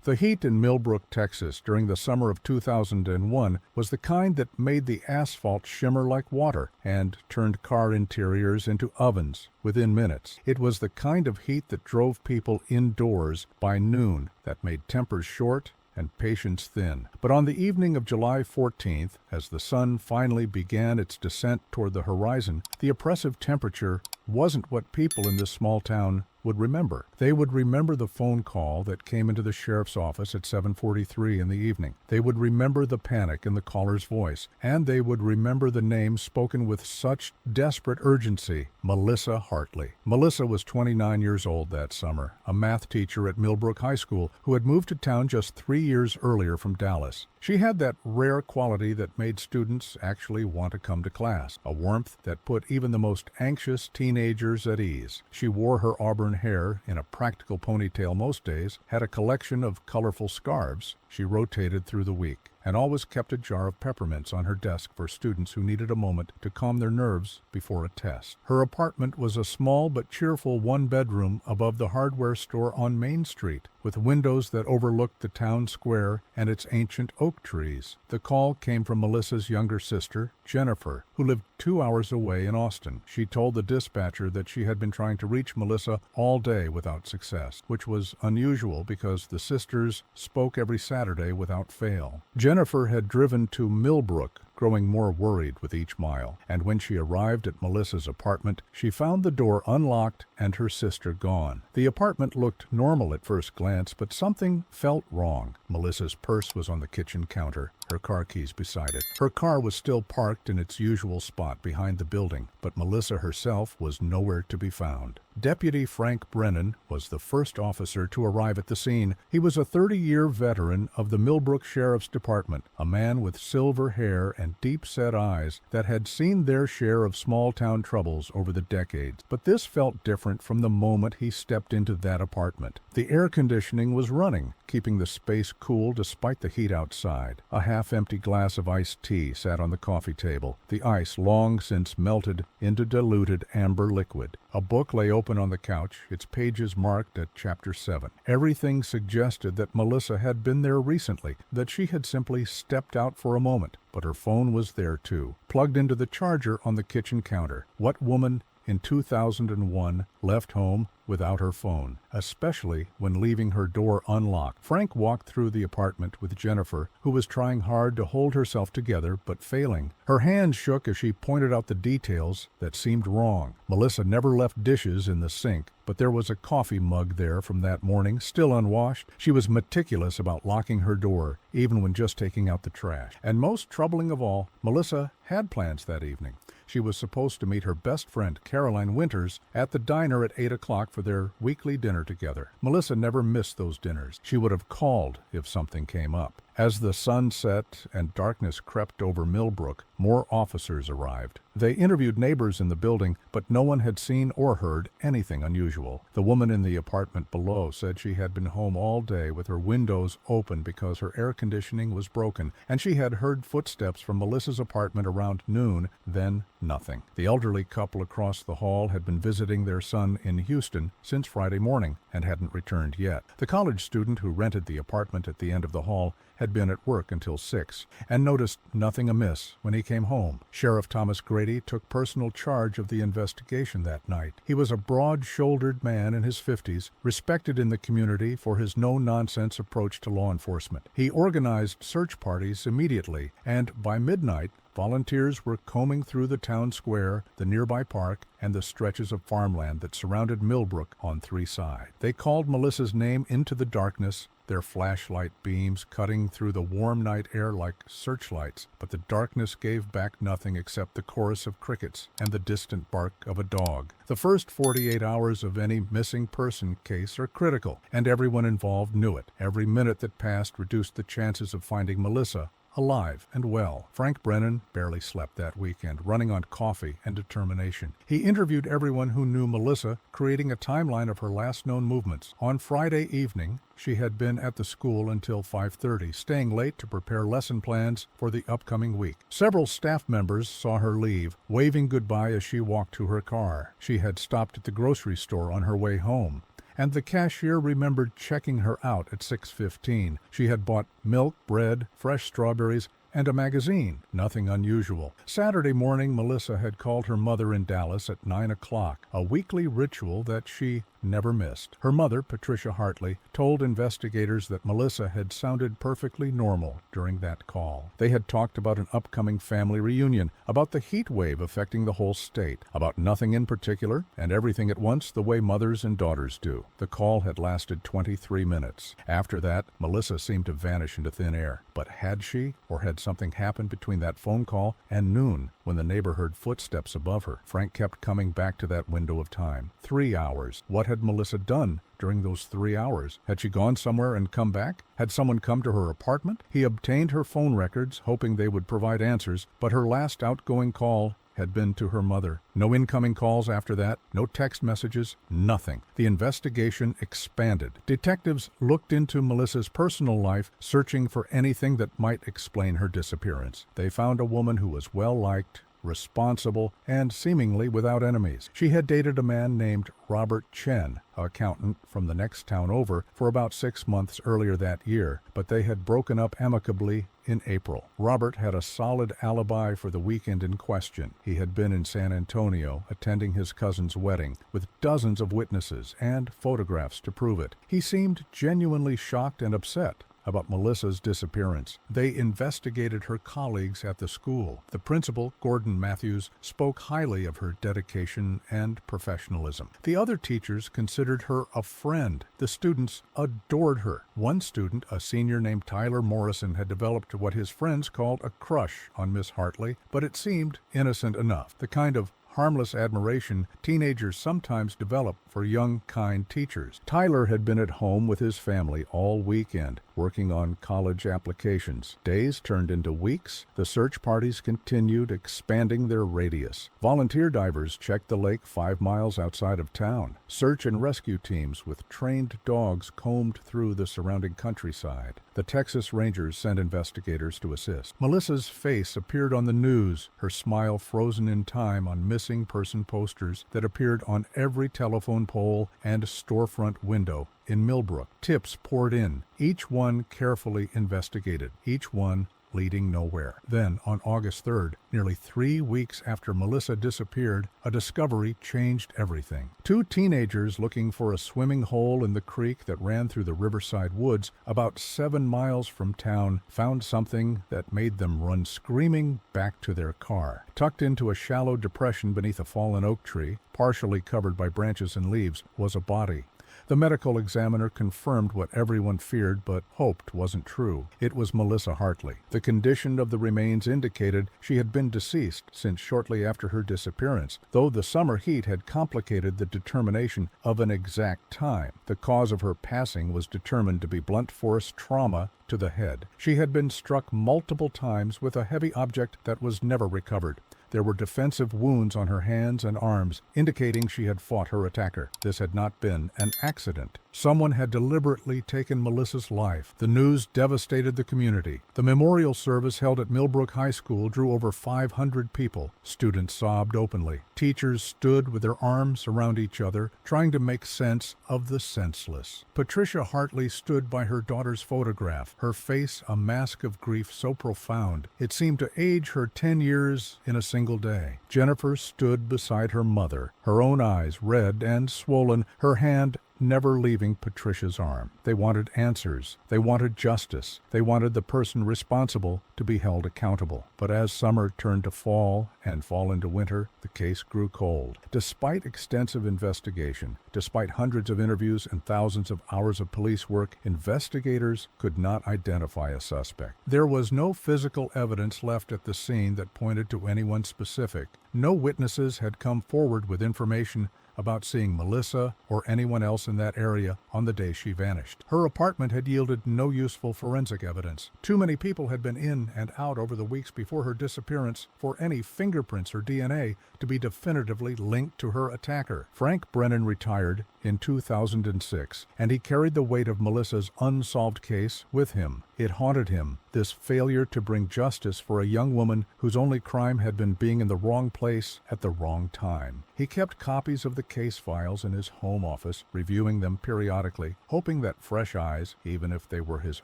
The heat in Millbrook, Texas during the summer of 2001 was the kind that made the asphalt shimmer like water and turned car interiors into ovens within minutes. It was the kind of heat that drove people indoors by noon, that made tempers short and patience thin. But on the evening of July 14th, as the sun finally began its descent toward the horizon, the oppressive temperature wasn't what people in this small town would remember. They would remember the phone call that came into the sheriff's office at 7:43 in the evening. They would remember the panic in the caller's voice, and they would remember the name spoken with such desperate urgency, Melissa Hartley. Melissa was 29 years old that summer, a math teacher at Millbrook High School who had moved to town just 3 years earlier from Dallas. She had that rare quality that made students actually want to come to class, a warmth that put even the most anxious teenagers at ease. She wore her auburn hair in a practical ponytail most days, had a collection of colorful scarves she rotated through the week, and always kept a jar of peppermints on her desk for students who needed a moment to calm their nerves before a test. Her apartment was a small but cheerful one-bedroom above the hardware store on Main Street, with windows that overlooked the town square and its ancient oak trees. The call came from Melissa's younger sister, Jennifer, who lived 2 hours away in Austin. She told the dispatcher that she had been trying to reach Melissa all day without success, which was unusual because the sisters spoke every Saturday without fail. Jennifer had driven to Millbrook, growing more worried with each mile, and when she arrived at Melissa's apartment, she found the door unlocked and her sister gone. The apartment looked normal at first glance, but something felt wrong. Melissa's purse was on the kitchen counter, her car keys beside it. Her car was still parked in its usual spot behind the building, but Melissa herself was nowhere to be found. Deputy Frank Brennan was the first officer to arrive at the scene. He was a 30-year veteran of the Millbrook Sheriff's Department, a man with silver hair and deep-set eyes that had seen their share of small-town troubles over the decades. But this felt different from the moment he stepped into that apartment. The air conditioning was running, keeping the space cool despite the heat outside. A half-empty glass of iced tea sat on the coffee table, the ice long since melted into diluted amber liquid. A book lay open on the couch, its pages marked at Chapter 7. Everything suggested that Melissa had been there recently, that she had simply stepped out for a moment. But her phone was there too, plugged into the charger on the kitchen counter. What woman in 2001 left home without her phone, especially when leaving her door unlocked? Frank walked through the apartment with Jennifer, who was trying hard to hold herself together but failing. Her hands shook as she pointed out the details that seemed wrong. Melissa never left dishes in the sink, but there was a coffee mug there from that morning, still unwashed. She was meticulous about locking her door, even when just taking out the trash. And most troubling of all, Melissa had plans that evening. She was supposed to meet her best friend, Caroline Winters, at the diner at 8 o'clock for their weekly dinner together. Melissa never missed those dinners. She would have called if something came up. As the sun set and darkness crept over Millbrook, more officers arrived. They interviewed neighbors in the building, but no one had seen or heard anything unusual. The woman in the apartment below said she had been home all day with her windows open because her air conditioning was broken, and she had heard footsteps from Melissa's apartment around noon, then nothing. The elderly couple across the hall had been visiting their son in Houston since Friday morning and hadn't returned yet. The college student who rented the apartment at the end of the hall had been at work until 6 and noticed nothing amiss when he came home. Sheriff Thomas Grady took personal charge of the investigation that night. He was a broad-shouldered man in his 50s, respected in the community for his no-nonsense approach to law enforcement. He organized search parties immediately, and by midnight, volunteers were combing through the town square, the nearby park, and the stretches of farmland that surrounded Millbrook on 3 sides. They called Melissa's name into the darkness, their flashlight beams cutting through the warm night air like searchlights, but the darkness gave back nothing except the chorus of crickets and the distant bark of a dog. The first 48 hours of any missing person case are critical, and everyone involved knew it. Every minute that passed reduced the chances of finding Melissa alive and well. Frank Brennan barely slept that weekend, running on coffee and determination. He interviewed everyone who knew Melissa, creating a timeline of her last known movements. On Friday evening, she had been at the school until 5:30, staying late to prepare lesson plans for the upcoming week. Several staff members saw her leave, waving goodbye as she walked to her car. She had stopped at the grocery store on her way home. and the cashier remembered checking her out at 6:15. She had bought milk, bread, fresh strawberries, and a magazine. Nothing unusual. Saturday morning, Melissa had called her mother in Dallas at 9 o'clock, a weekly ritual that she never missed. Her mother, Patricia Hartley, told investigators that Melissa had sounded perfectly normal during that call. They had talked about an upcoming family reunion, about the heat wave affecting the whole state, about nothing in particular, and everything at once the way mothers and daughters do. The call had lasted 23 minutes. After that, Melissa seemed to vanish into thin air. But had she, or had something happened between that phone call and noon, when the neighbor heard footsteps above her? Frank kept coming back to that window of time. 3 hours. What had Melissa done during those 3 hours? Had she gone somewhere and come back? Had someone come to her apartment? He obtained her phone records, hoping they would provide answers, but her last outgoing call had been to her mother. No incoming calls after that, no text messages, nothing. The investigation expanded. Detectives looked into Melissa's personal life, searching for anything that might explain her disappearance. They found a woman who was well-liked, responsible, and seemingly without enemies. She had dated a man named Robert Chen, an accountant from the next town over, for about 6 months earlier that year, but they had broken up amicably in April. Robert had a solid alibi for the weekend in question. He had been in San Antonio attending his cousin's wedding, with dozens of witnesses and photographs to prove it. He seemed genuinely shocked and upset about Melissa's disappearance. They investigated her colleagues at the school. The principal, Gordon Matthews, spoke highly of her dedication and professionalism. The other teachers considered her a friend. The students adored her. One student, a senior named Tyler Morrison, had developed what his friends called a crush on Miss Hartley, but it seemed innocent enough, the kind of harmless admiration teenagers sometimes develop for young, kind teachers. Tyler had been at home with his family all weekend, working on college applications. Days turned into weeks. The search parties continued, expanding their radius. Volunteer divers checked the lake 5 miles outside of town. Search and rescue teams with trained dogs combed through the surrounding countryside. The Texas Rangers sent investigators to assist. Melissa's face appeared on the news, her smile frozen in time on missing person posters that appeared on every telephone pole and storefront window in Millbrook. Tips poured in, each one carefully investigated, each one leading nowhere. Then, on August 3rd, nearly 3 weeks after Melissa disappeared, a discovery changed everything. 2 teenagers looking for a swimming hole in the creek that ran through the Riverside Woods about 7 miles from town found something that made them run screaming back to their car. Tucked into a shallow depression beneath a fallen oak tree, partially covered by branches and leaves, was a body. The medical examiner confirmed what everyone feared but hoped wasn't true. It was Melissa Hartley. The condition of the remains indicated she had been deceased since shortly after her disappearance, though the summer heat had complicated the determination of an exact time. The cause of her passing was determined to be blunt force trauma to the head. She had been struck multiple times with a heavy object that was never recovered. There were defensive wounds on her hands and arms, indicating she had fought her attacker. This had not been an accident. Someone had deliberately taken Melissa's life. The news devastated the community. The memorial service held at Millbrook High School drew over 500 people. Students sobbed openly. Teachers stood with their arms around each other, trying to make sense of the senseless. Patricia Hartley stood by her daughter's photograph, her face a mask of grief so profound it seemed to age her 10 years in a single day. Jennifer stood beside her mother, her own eyes red and swollen, her hand never leaving Patricia's arm. They wanted answers. They wanted justice. They wanted the person responsible to be held accountable. But as summer turned to fall and fall into winter, the case grew cold. Despite extensive investigation, despite hundreds of interviews and thousands of hours of police work, investigators could not identify a suspect. There was no physical evidence left at the scene that pointed to anyone specific. No witnesses had come forward with information about seeing Melissa or anyone else in that area on the day she vanished. Her apartment had yielded no useful forensic evidence. Too many people had been in and out over the weeks before her disappearance for any fingerprints or DNA to be definitively linked to her attacker. Frank Brennan retired in 2006, and he carried the weight of Melissa's unsolved case with him. It haunted him, this failure to bring justice for a young woman whose only crime had been being in the wrong place at the wrong time. He kept copies of the case files in his home office, reviewing them periodically, hoping that fresh eyes, even if they were his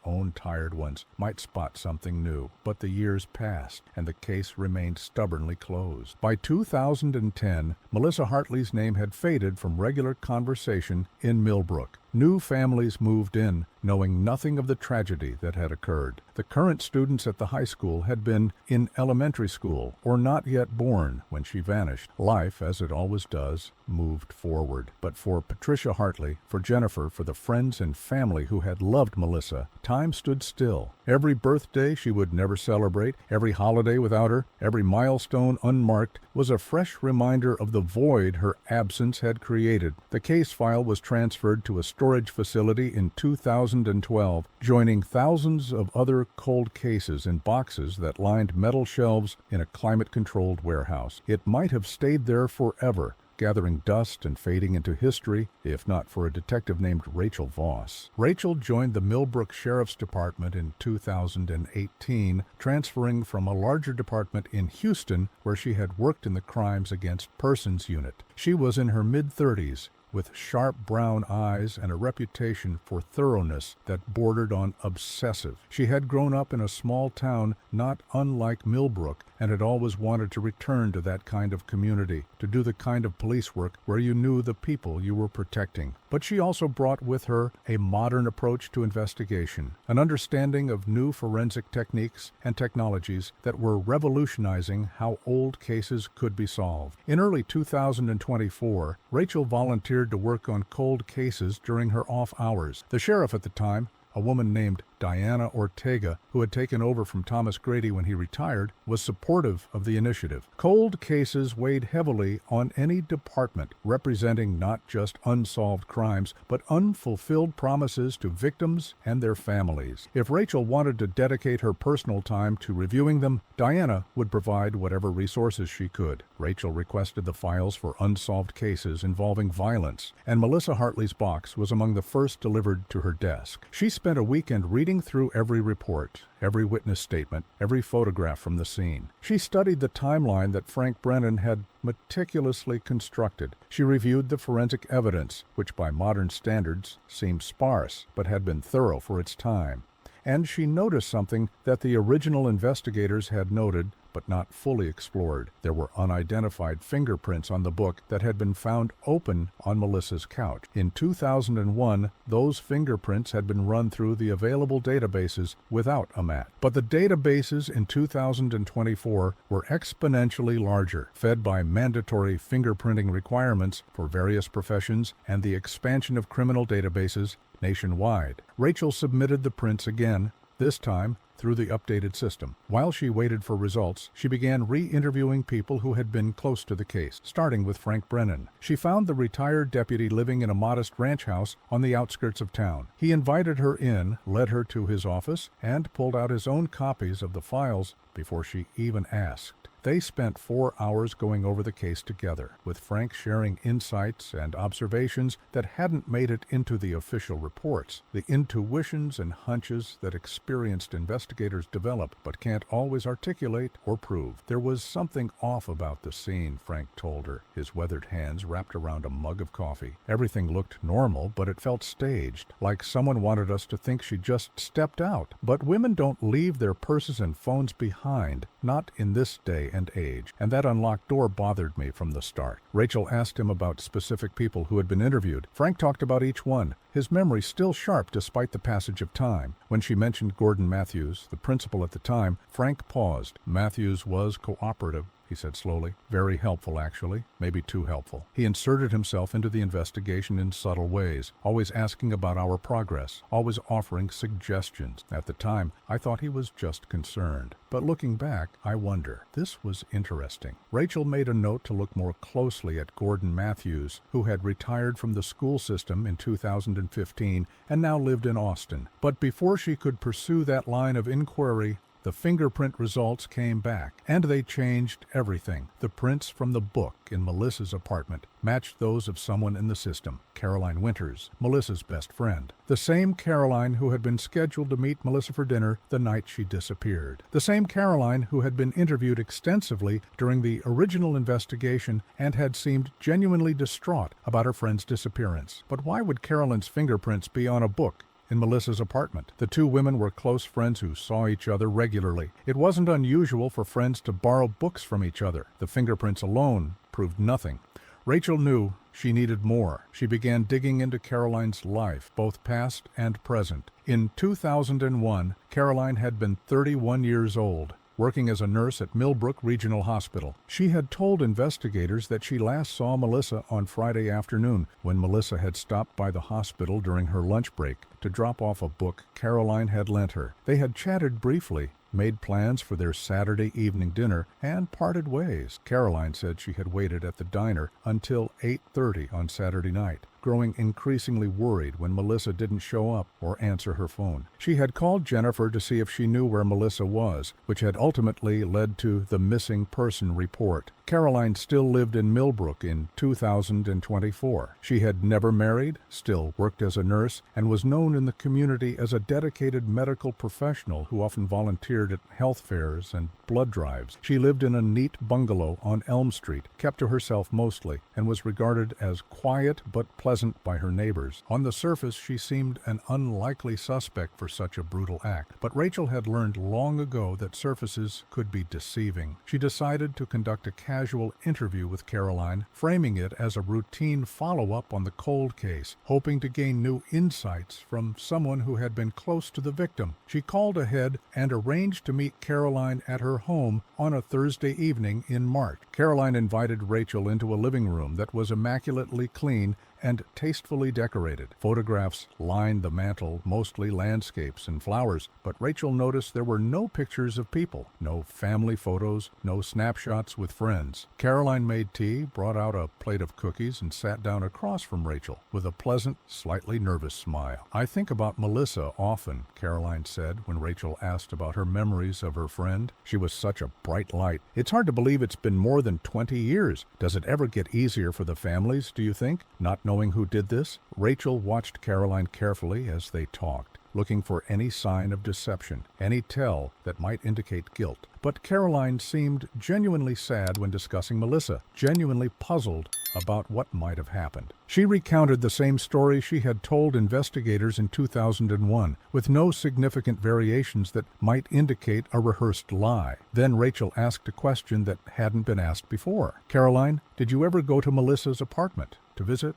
own tired ones, might spot something new. But the years passed, and the case remained stubbornly closed. By 2010, Melissa Hartley's name had faded from regular conversation in Millbrook. New families moved in, knowing nothing of the tragedy that had occurred. The current students at the high school had been in elementary school or not yet born when she vanished. Life, as it always does, moved forward. But for Patricia Hartley, for Jennifer, for the friends and family who had loved Melissa, time stood still. Every birthday she would never celebrate, every holiday without her, every milestone unmarked, was a fresh reminder of the void her absence had created. The case file was transferred to a storage facility in 2012, joining thousands of other cold cases in boxes that lined metal shelves in a climate-controlled warehouse. It might have stayed there forever, gathering dust and fading into history, if not for a detective named Rachel Voss. Rachel joined the Millbrook Sheriff's Department in 2018, transferring from a larger department in Houston where she had worked in the Crimes Against Persons unit. She was in her mid-30s, with sharp brown eyes and a reputation for thoroughness that bordered on obsessive. She had grown up in a small town not unlike Millbrook and had always wanted to return to that kind of community, to do the kind of police work where you knew the people you were protecting. But she also brought with her a modern approach to investigation, an understanding of new forensic techniques and technologies that were revolutionizing how old cases could be solved. In early 2024, Rachel volunteered to work on cold cases during her off hours. The sheriff at the time, a woman named Diana Ortega, who had taken over from Thomas Grady when he retired, was supportive of the initiative. Cold cases weighed heavily on any department, representing not just unsolved crimes, but unfulfilled promises to victims and their families. If Rachel wanted to dedicate her personal time to reviewing them, Diana would provide whatever resources she could. Rachel requested the files for unsolved cases involving violence, and Melissa Hartley's box was among the first delivered to her desk. She spent a weekend reading through every report, every witness statement, every photograph from the scene. She studied the timeline that Frank Brennan had meticulously constructed. She reviewed the forensic evidence, which by modern standards seemed sparse, but had been thorough for its time. And she noticed something that the original investigators had noted but not fully explored. There were unidentified fingerprints on the book that had been found open on Melissa's couch. In 2001, those fingerprints had been run through the available databases without a match. But the databases in 2024 were exponentially larger, fed by mandatory fingerprinting requirements for various professions and the expansion of criminal databases nationwide. Rachel submitted the prints again, this time through the updated system. While she waited for results, she began re-interviewing people who had been close to the case, starting with Frank Brennan. She found the retired deputy living in a modest ranch house on the outskirts of town. He invited her in, led her to his office, and pulled out his own copies of the files before she even asked. They spent 4 hours going over the case together, with Frank sharing insights and observations that hadn't made it into the official reports, the intuitions and hunches that experienced investigators develop but can't always articulate or prove. There was something off about the scene, Frank told her, his weathered hands wrapped around a mug of coffee. Everything looked normal, but it felt staged, like someone wanted us to think she just stepped out. But women don't leave their purses and phones behind, not in this day and age, and that unlocked door bothered me from the start. Rachel asked him about specific people who had been interviewed. Frank talked about each one, his memory still sharp despite the passage of time. When she mentioned Gordon Matthews, the principal at the time, Frank paused. Matthews was cooperative, he said slowly. Very helpful, actually. Maybe too helpful. He inserted himself into the investigation in subtle ways, always asking about our progress, always offering suggestions. At the time, I thought he was just concerned. But looking back, I wonder. This was interesting. Rachel made a note to look more closely at Gordon Matthews, who had retired from the school system in 2015 and now lived in Austin. But before she could pursue that line of inquiry, The fingerprint results came back, and they changed everything. The prints from the book in Melissa's apartment matched those of someone in the system, Caroline Winters, Melissa's best friend. The same Caroline who had been scheduled to meet Melissa for dinner the night she disappeared. The same Caroline who had been interviewed extensively during the original investigation and had seemed genuinely distraught about her friend's disappearance. But why would Caroline's fingerprints be on a book in Melissa's apartment? The two women were close friends who saw each other regularly. It wasn't unusual for friends to borrow books from each other. The fingerprints alone proved nothing. Rachel knew she needed more. She began digging into Caroline's life, both past and present. In 2001, Caroline had been 31 years old, working as a nurse at Millbrook Regional Hospital. She had told investigators that she last saw Melissa on Friday afternoon, when Melissa had stopped by the hospital during her lunch break to drop off a book Caroline had lent her. They had chatted briefly, made plans for their Saturday evening dinner, and parted ways. Caroline said she had waited at the diner until 8:30 on Saturday night, growing increasingly worried when Melissa didn't show up or answer her phone. She had called Jennifer to see if she knew where Melissa was, which had ultimately led to the missing person report. Caroline still lived in Millbrook in 2024. She had never married, still worked as a nurse, and was known in the community as a dedicated medical professional who often volunteered at health fairs and blood drives. She lived in a neat bungalow on Elm Street, kept to herself mostly, and was regarded as quiet but pleasant by her neighbors. On the surface, she seemed an unlikely suspect for such a brutal act, but Rachel had learned long ago that surfaces could be deceiving. She decided to conduct a casual interview with Caroline, framing it as a routine follow-up on the cold case, hoping to gain new insights from someone who had been close to the victim. She called ahead and arranged to meet Caroline at her home on a Thursday evening in March. Caroline invited Rachel into a living room that was immaculately clean and tastefully decorated. Photographs lined the mantel, mostly landscapes and flowers, but Rachel noticed there were no pictures of people, no family photos, no snapshots with friends. Caroline made tea, brought out a plate of cookies, and sat down across from Rachel with a pleasant, slightly nervous smile. "I think about Melissa often," Caroline said when Rachel asked about her memories of her friend. "She was such a bright light. It's hard to believe it's been more than 20 years. Does it ever get easier for the families, do you think, not knowing who did this?" Rachel watched Caroline carefully as they talked, looking for any sign of deception, any tell that might indicate guilt. But Caroline seemed genuinely sad when discussing Melissa, genuinely puzzled about what might have happened. She recounted the same story she had told investigators in 2001, with no significant variations that might indicate a rehearsed lie. Then Rachel asked a question that hadn't been asked before. "Caroline, did you ever go to Melissa's apartment? To visit?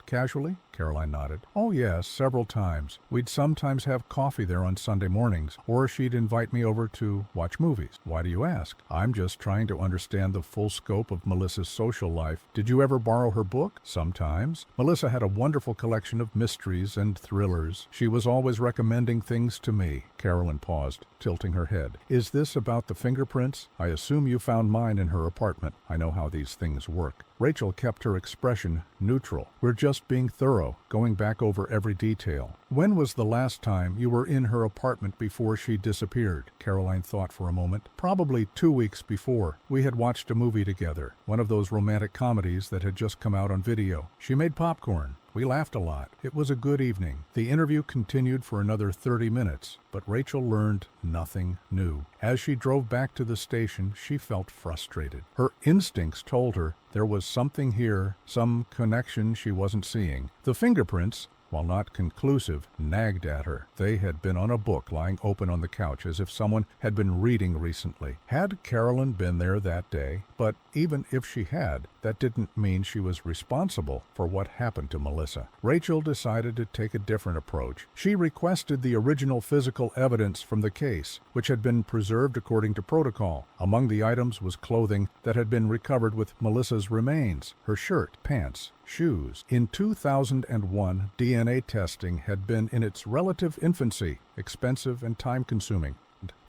Casually?" Caroline nodded. "Oh yes, several times. We'd sometimes have coffee there on Sunday mornings, or she'd invite me over to watch movies." "Why do you ask?" "I'm just trying to understand the full scope of Melissa's social life. Did you ever borrow her book?" "Sometimes. Melissa had a wonderful collection of mysteries and thrillers. She was always recommending things to me." Caroline paused, tilting her head. "Is this about the fingerprints? I assume you found mine in her apartment. I know how these things work." Rachel kept her expression neutral. "We're just being thorough, going back over every detail." "When was the last time you were in her apartment before she disappeared?" Caroline thought for a moment. "Probably 2 weeks before. We had watched a movie together, one of those romantic comedies that had just come out on video. She made popcorn. We laughed a lot. It was a good evening." The interview continued for another 30 minutes, but Rachel learned nothing new. As she drove back to the station, she felt frustrated. Her instincts told her there was something here, some connection she wasn't seeing. The fingerprints, while not conclusive, nagged at her. They had been on a book lying open on the couch, as if someone had been reading recently. Had Caroline been there that day? But even if she had, that didn't mean she was responsible for what happened to Melissa. Rachel decided to take a different approach. She requested the original physical evidence from the case, which had been preserved according to protocol. Among the items was clothing that had been recovered with Melissa's remains, her shirt, pants, shoes. In 2001, DNA testing had been in its relative infancy, expensive and time-consuming.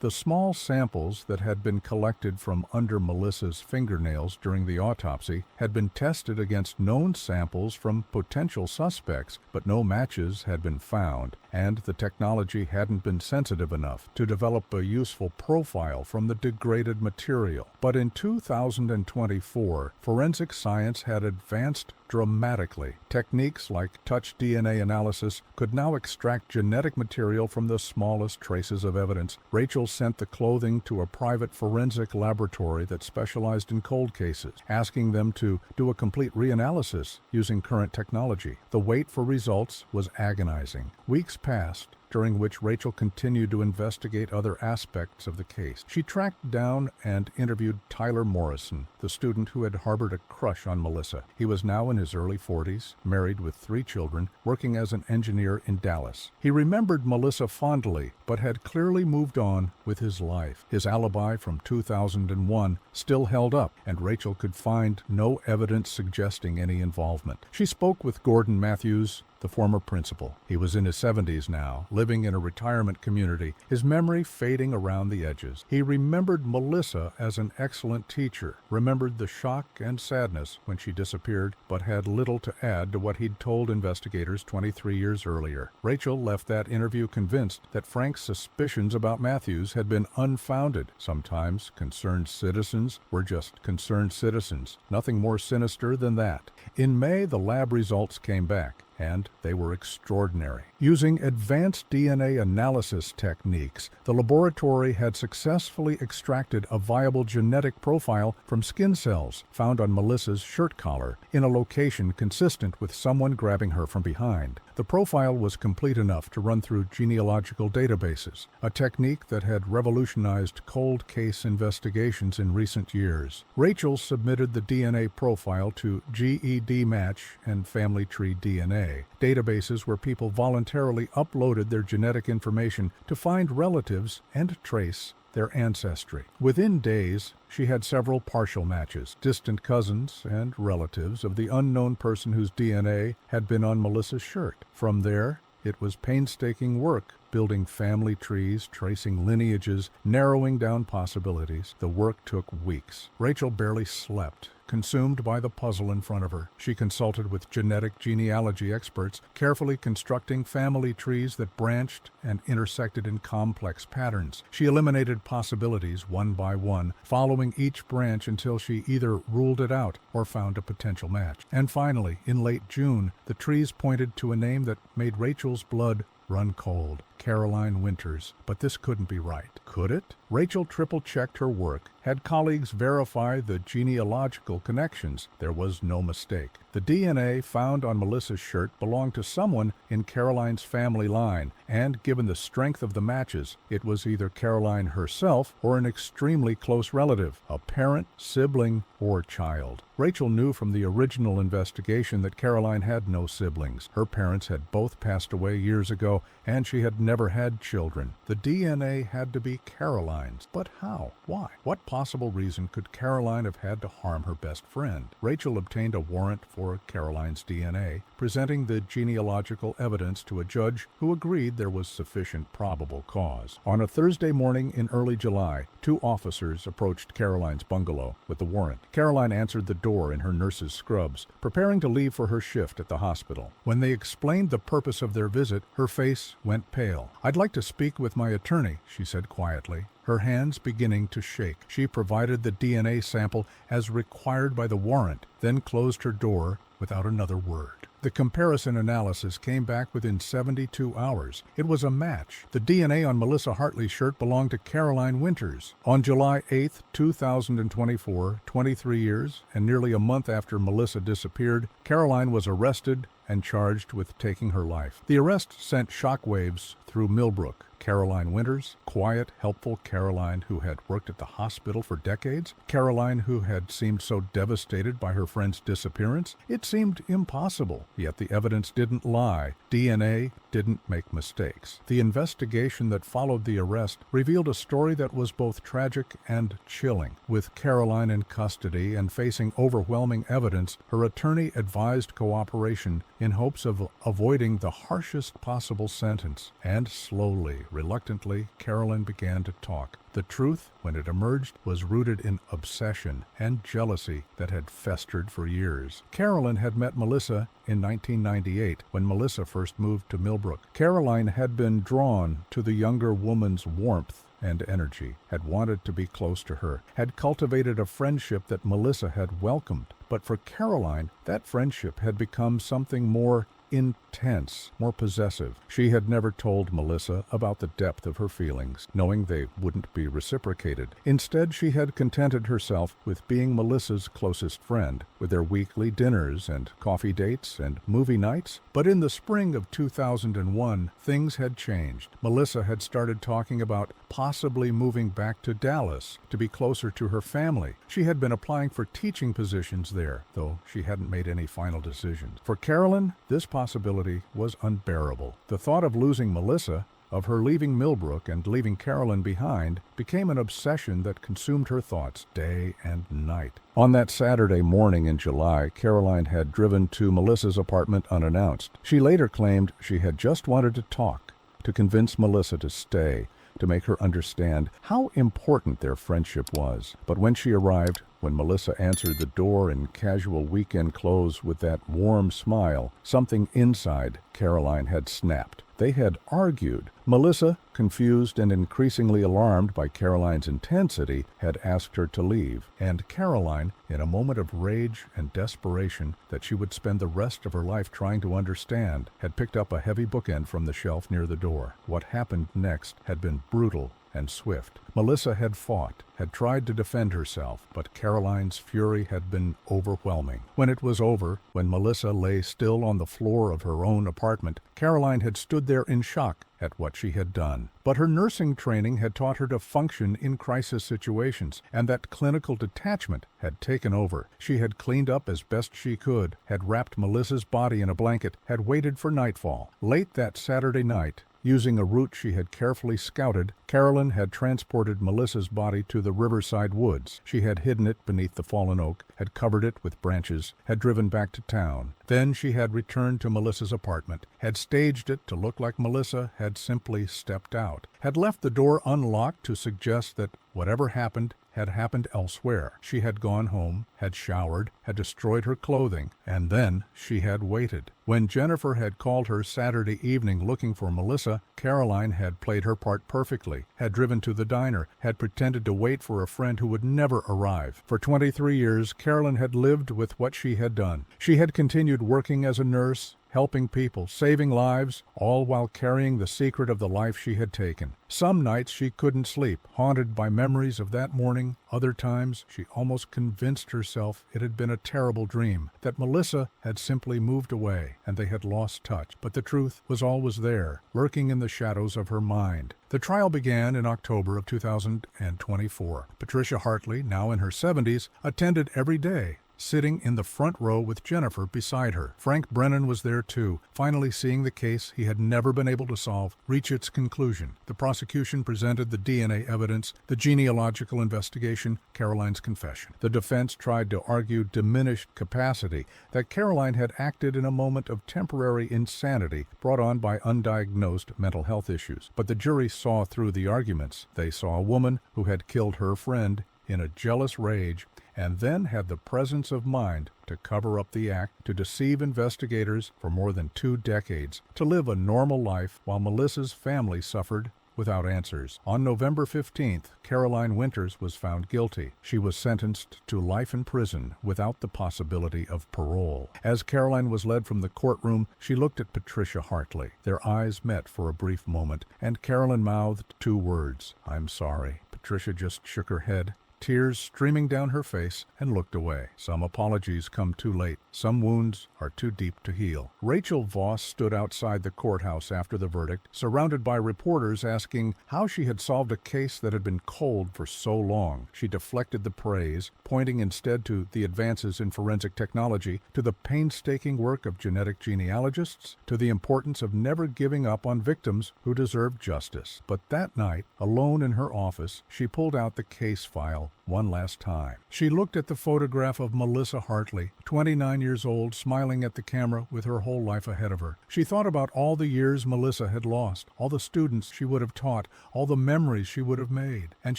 The small samples that had been collected from under Melissa's fingernails during the autopsy had been tested against known samples from potential suspects, but no matches had been found, and the technology hadn't been sensitive enough to develop a useful profile from the degraded material. But in 2024, forensic science had advanced dramatically. Techniques like touch DNA analysis could now extract genetic material from the smallest traces of evidence. Rachel sent the clothing to a private forensic laboratory that specialized in cold cases, asking them to do a complete reanalysis using current technology. The wait for results was agonizing. Weeks passed, during which Rachel continued to investigate other aspects of the case. She tracked down and interviewed Tyler Morrison, the student who had harbored a crush on Melissa. He was now in his early 40s, married with 3 children, working as an engineer in Dallas. He remembered Melissa fondly, but had clearly moved on with his life. His alibi from 2001 still held up, and Rachel could find no evidence suggesting any involvement. She spoke with Gordon Matthews, the former principal. He was in his 70s now, living in a retirement community, his memory fading around the edges. He remembered Melissa as an excellent teacher, remembered the shock and sadness when she disappeared, but had little to add to what he'd told investigators 23 years earlier. Rachel left that interview convinced that Frank's suspicions about Matthews had been unfounded. Sometimes concerned citizens were just concerned citizens, nothing more sinister than that. In May, the lab results came back, and they were extraordinary. Using advanced DNA analysis techniques, the laboratory had successfully extracted a viable genetic profile from skin cells found on Melissa's shirt collar in a location consistent with someone grabbing her from behind. The profile was complete enough to run through genealogical databases, a technique that had revolutionized cold case investigations in recent years. Rachel submitted the DNA profile to GED Match and Family Tree DNA, databases where people voluntarily uploaded their genetic information to find relatives and trace their ancestry. Within days, she had several partial matches, distant cousins and relatives of the unknown person whose DNA had been on Melissa's shirt. From there, it was painstaking work, building family trees, tracing lineages, narrowing down possibilities. The work took weeks. Rachel barely slept, consumed by the puzzle in front of her. She consulted with genetic genealogy experts, carefully constructing family trees that branched and intersected in complex patterns. She eliminated possibilities one by one, following each branch until she either ruled it out or found a potential match. And finally, in late June, the trees pointed to a name that made Rachel's blood run cold. Caroline Winters. But this couldn't be right. Could it? Rachel triple-checked her work, had colleagues verify the genealogical connections. There was no mistake. The DNA found on Melissa's shirt belonged to someone in Caroline's family line, and given the strength of the matches, it was either Caroline herself or an extremely close relative, a parent, sibling, or child. Rachel knew from the original investigation that Caroline had no siblings. Her parents had both passed away years ago, and she had never had children. The DNA had to be Caroline's. But how? Why? What possible reason could Caroline have had to harm her best friend? Rachel obtained a warrant for Caroline's DNA, presenting the genealogical evidence to a judge who agreed there was sufficient probable cause. On a Thursday morning in early July, 2 officers approached Caroline's bungalow with the warrant. Caroline answered the door in her nurse's scrubs, preparing to leave for her shift at the hospital. When they explained the purpose of their visit, her face went pale. "I'd like to speak with my attorney," she said quietly, her hands beginning to shake. She provided the DNA sample as required by the warrant, then closed her door without another word. The comparison analysis came back within 72 hours. It was a match. The DNA on Melissa Hartley's shirt belonged to Caroline Winters. On July 8, 2024, 23 years and nearly a month after Melissa disappeared, Caroline was arrested and charged with taking her life. The arrest sent shockwaves through Millbrook. Caroline Winters, quiet, helpful Caroline who had worked at the hospital for decades, Caroline who had seemed so devastated by her friend's disappearance. It seemed impossible, yet the evidence didn't lie. DNA didn't make mistakes. The investigation that followed the arrest revealed a story that was both tragic and chilling. With Caroline in custody and facing overwhelming evidence, her attorney advised cooperation in hopes of avoiding the harshest possible sentence. And slowly, reluctantly, Caroline began to talk. The truth, when it emerged, was rooted in obsession and jealousy that had festered for years. Caroline had met Melissa in 1998 when Melissa first moved to Millbrook. Caroline had been drawn to the younger woman's warmth and energy, had wanted to be close to her, had cultivated a friendship that Melissa had welcomed. But for Caroline, that friendship had become something more intense, more possessive. She had never told Melissa about the depth of her feelings, knowing they wouldn't be reciprocated. Instead, she had contented herself with being Melissa's closest friend, with their weekly dinners and coffee dates and movie nights. But in the spring of 2001, things had changed. Melissa had started talking about possibly moving back to Dallas to be closer to her family. She had been applying for teaching positions there, though she hadn't made any final decisions. For Caroline, this possibility was unbearable. The thought of losing Melissa, of her leaving Millbrook and leaving Caroline behind, became an obsession that consumed her thoughts day and night. On that Saturday morning in July, Caroline had driven to Melissa's apartment unannounced. She later claimed she had just wanted to talk, to convince Melissa to stay, to make her understand how important their friendship was. But when she arrived, when Melissa answered the door in casual weekend clothes with that warm smile, something inside Caroline had snapped. They had argued. Melissa, confused and increasingly alarmed by Caroline's intensity, had asked her to leave. And Caroline, in a moment of rage and desperation that she would spend the rest of her life trying to understand, had picked up a heavy bookend from the shelf near the door. What happened next had been brutal and swift. Melissa had fought, had tried to defend herself, but Caroline's fury had been overwhelming. When it was over, when Melissa lay still on the floor of her own apartment, Caroline had stood there in shock at what she had done. But her nursing training had taught her to function in crisis situations, and that clinical detachment had taken over. She had cleaned up as best she could, had wrapped Melissa's body in a blanket, had waited for nightfall. Late that Saturday night, using a route she had carefully scouted, Caroline had transported Melissa's body to the Riverside woods. She had hidden it beneath the fallen oak, had covered it with branches, had driven back to town. Then she had returned to Melissa's apartment, had staged it to look like Melissa had simply stepped out, had left the door unlocked to suggest that whatever happened had happened elsewhere. She had gone home, had showered, had destroyed her clothing, and then she had waited. When Jennifer had called her Saturday evening looking for Melissa, Caroline had played her part perfectly, had driven to the diner, had pretended to wait for a friend who would never arrive. For 23 years, Caroline had lived with what she had done. She had continued working as a nurse, helping people, saving lives, all while carrying the secret of the life she had taken. Some nights she couldn't sleep, haunted by memories of that morning. Other times she almost convinced herself it had been a terrible dream, that Melissa had simply moved away and they had lost touch. But the truth was always there, lurking in the shadows of her mind. The trial began in October of 2024. Patricia Hartley, now in her 70s, attended every day, sitting in the front row with Jennifer beside her. Frank Brennan was there too, finally seeing the case he had never been able to solve reach its conclusion. The prosecution presented the DNA evidence, the genealogical investigation, Caroline's confession. The defense tried to argue diminished capacity, that Caroline had acted in a moment of temporary insanity brought on by undiagnosed mental health issues. But the jury saw through the arguments. They saw a woman who had killed her friend in a jealous rage, and then had the presence of mind to cover up the act, to deceive investigators for more than 2 decades, to live a normal life while Melissa's family suffered without answers. On November 15th, Caroline Winters was found guilty. She was sentenced to life in prison without the possibility of parole. As Caroline was led from the courtroom, she looked at Patricia Hartley. Their eyes met for a brief moment, and Caroline mouthed 2 words, "I'm sorry." Patricia just shook her head, tears streaming down her face, and looked away. Some apologies come too late. Some wounds are too deep to heal. Rachel Voss stood outside the courthouse after the verdict, surrounded by reporters asking how she had solved a case that had been cold for so long. She deflected the praise, pointing instead to the advances in forensic technology, to the painstaking work of genetic genealogists, to the importance of never giving up on victims who deserve justice. But that night, alone in her office, she pulled out the case file one last time. She looked at the photograph of Melissa Hartley, 29 years old, smiling at the camera with her whole life ahead of her. She thought about all the years Melissa had lost, all the students she would have taught, all the memories she would have made, and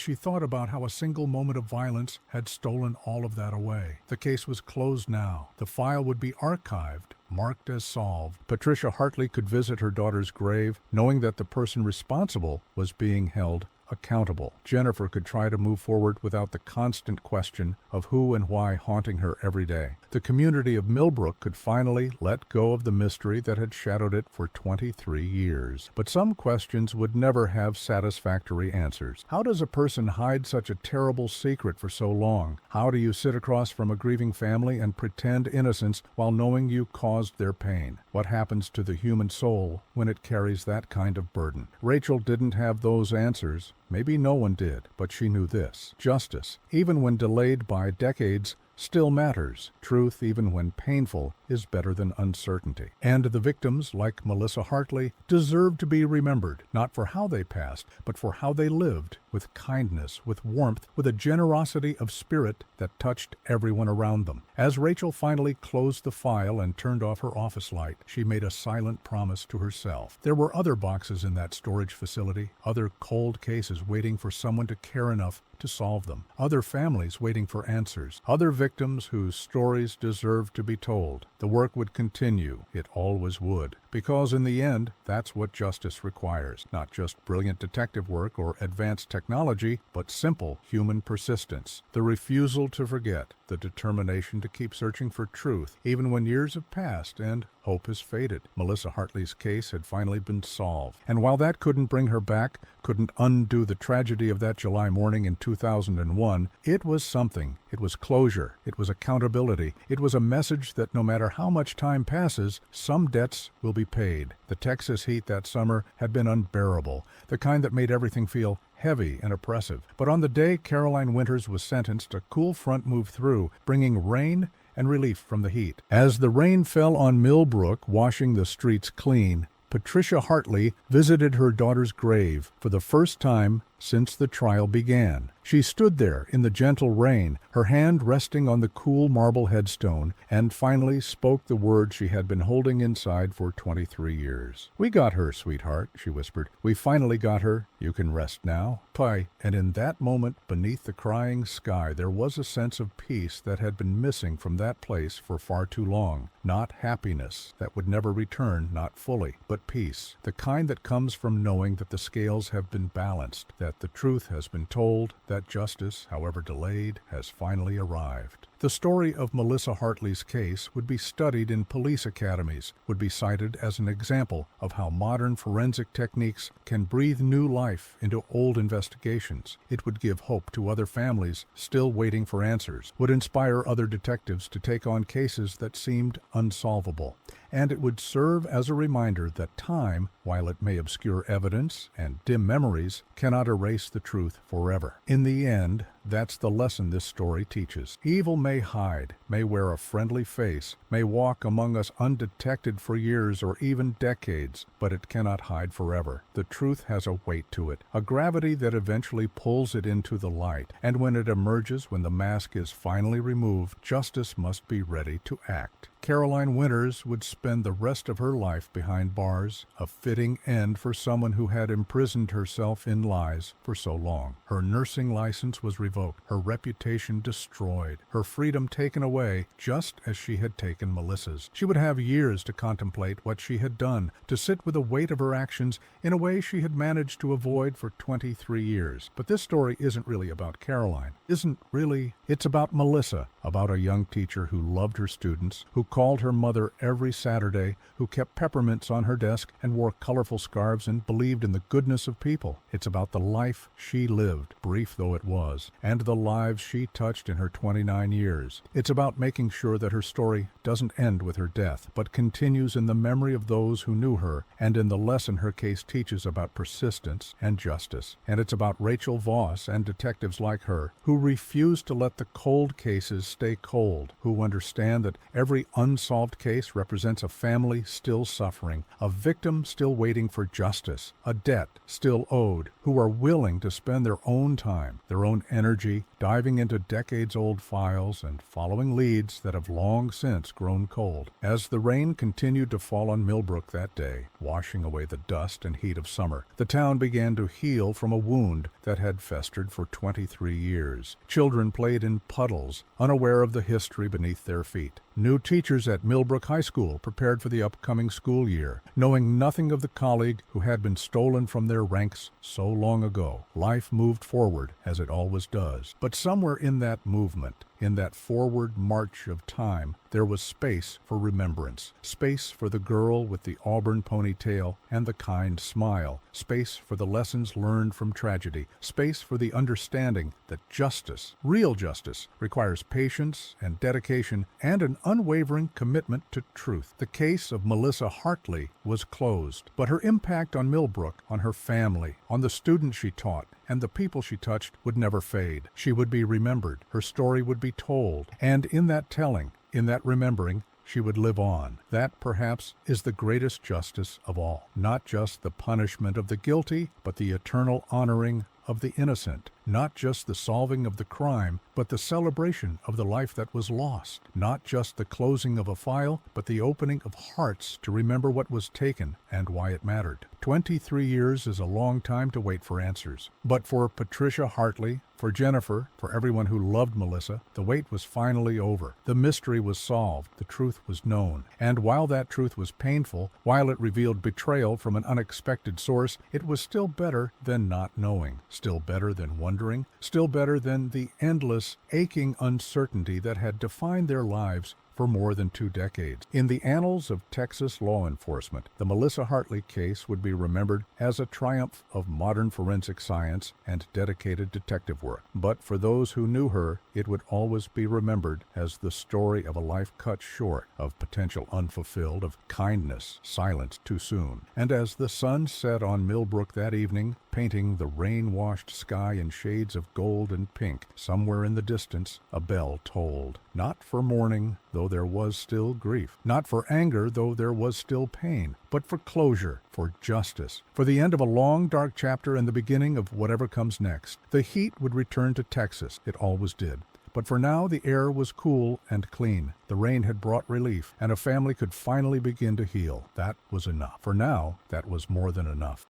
she thought about how a single moment of violence had stolen all of that away. The case was closed now. The file would be archived, marked as solved. Patricia Hartley could visit her daughter's grave, knowing that the person responsible was being held accountable. Jennifer could try to move forward without the constant question of who and why haunting her every day. The community of Millbrook could finally let go of the mystery that had shadowed it for 23 years. But some questions would never have satisfactory answers. How does a person hide such a terrible secret for so long? How do you sit across from a grieving family and pretend innocence while knowing you caused their pain? What happens to the human soul when it carries that kind of burden? Rachel didn't have those answers. Maybe no one did, but she knew this. Justice, even when delayed by decades, still matters. Truth, even when painful, is better than uncertainty. And the victims, like Melissa Hartley, deserve to be remembered, not for how they passed, but for how they lived, with kindness, with warmth, with a generosity of spirit that touched everyone around them. As Rachel finally closed the file and turned off her office light, she made a silent promise to herself. There were other boxes in that storage facility, other cold cases waiting for someone to care enough to solve them, other families waiting for answers, other victims whose stories deserved to be told. The work would continue. It always would. Because in the end, that's what justice requires. Not just brilliant detective work or advanced technology, but simple human persistence. The refusal to forget, the determination to keep searching for truth, even when years have passed and hope has faded. Melissa Hartley's case had finally been solved. And while that couldn't bring her back, couldn't undo the tragedy of that July morning in 2001, it was something. It was closure. It was accountability. It was a message that no matter how much time passes, some debts will be paid. The Texas heat that summer had been unbearable, the kind that made everything feel heavy and oppressive. But on the day Caroline Winters was sentenced, a cool front moved through, bringing rain and relief from the heat. As the rain fell on Millbrook, washing the streets clean, Patricia Hartley visited her daughter's grave for the first time since the trial began. She stood there in the gentle rain, her hand resting on the cool marble headstone, and finally spoke the words she had been holding inside for 23 years. "We got her, sweetheart," she whispered. "We finally got her. You can rest now." Pie. And in that moment, beneath the crying sky, there was a sense of peace that had been missing from that place for far too long. Not happiness that would never return, not fully, but peace, the kind that comes from knowing that the scales have been balanced, that the truth has been told, that justice, however delayed, has finally arrived. The story of Melissa Hartley's case would be studied in police academies, would be cited as an example of how modern forensic techniques can breathe new life into old investigations. It would give hope to other families still waiting for answers, would inspire other detectives to take on cases that seemed unsolvable. And it would serve as a reminder that time, while it may obscure evidence and dim memories, cannot erase the truth forever. In the end, that's the lesson this story teaches. Evil may hide, may wear a friendly face, may walk among us undetected for years or even decades, but it cannot hide forever. The truth has a weight to it, a gravity that eventually pulls it into the light. And when it emerges, when the mask is finally removed, justice must be ready to act. Caroline Winters would spend the rest of her life behind bars, a fitting end for someone who had imprisoned herself in lies for so long. Her nursing license was revoked, her reputation destroyed, her freedom taken away, just as she had taken Melissa's. She would have years to contemplate what she had done, to sit with the weight of her actions in a way she had managed to avoid for 23 years. But this story isn't really about Caroline. It's about Melissa, about a young teacher who loved her students, who called her mother every Saturday, who kept peppermints on her desk and wore colorful scarves and believed in the goodness of people. It's about the life she lived, brief though it was, and the lives she touched in her 29 years. It's about making sure that her story doesn't end with her death, but continues in the memory of those who knew her and in the lesson her case teaches about persistence and justice. And it's about Rachel Voss and detectives like her who refuse to let the cold cases stay cold, who understand that every unsolved case represents a family still suffering, a victim still waiting for justice, a debt still owed, who are willing to spend their own time, their own energy, diving into decades-old files and following leads that have long since grown cold. As the rain continued to fall on Millbrook that day, washing away the dust and heat of summer, the town began to heal from a wound that had festered for 23 years. Children played in puddles, unaware of the history beneath their feet. New teachers at Millbrook High School prepared for the upcoming school year, knowing nothing of the colleague who had been stolen from their ranks so long ago. Life moved forward, as it always does. But somewhere in that movement, in that forward march of time, there was space for remembrance, space for the girl with the auburn ponytail and the kind smile, space for the lessons learned from tragedy, space for the understanding that justice, real justice, requires patience and dedication and an unwavering commitment to truth. The case of Melissa Hartley was closed, but her impact on Millbrook, on her family, on the students she taught, and the people she touched would never fade. She would be remembered, her story would be told, and in that telling, in that remembering, she would live on. That, perhaps, is the greatest justice of all. Not just the punishment of the guilty, but the eternal honoring of the innocent. Not just the solving of the crime, but the celebration of the life that was lost. Not just the closing of a file, but the opening of hearts to remember what was taken and why it mattered. 23 years is a long time to wait for answers. But for Patricia Hartley, for Jennifer, for everyone who loved Melissa, the wait was finally over. The mystery was solved. The truth was known. And while that truth was painful, while it revealed betrayal from an unexpected source, it was still better than not knowing. Still better than wondering. Still better than the endless, aching uncertainty that had defined their lives for more than 2 decades. In the annals of Texas law enforcement, the Melissa Hartley case would be remembered as a triumph of modern forensic science and dedicated detective work. But for those who knew her, it would always be remembered as the story of a life cut short, of potential unfulfilled, of kindness silenced too soon. And as the sun set on Millbrook that evening, painting the rain-washed sky in shades of gold and pink, somewhere in the distance, a bell tolled. Not for mourning, though there was still grief. Not for anger, though there was still pain. But for closure, for justice, for the end of a long, dark chapter and the beginning of whatever comes next. The heat would return to Texas. It always did. But for now, the air was cool and clean. The rain had brought relief, and a family could finally begin to heal. That was enough. For now, that was more than enough.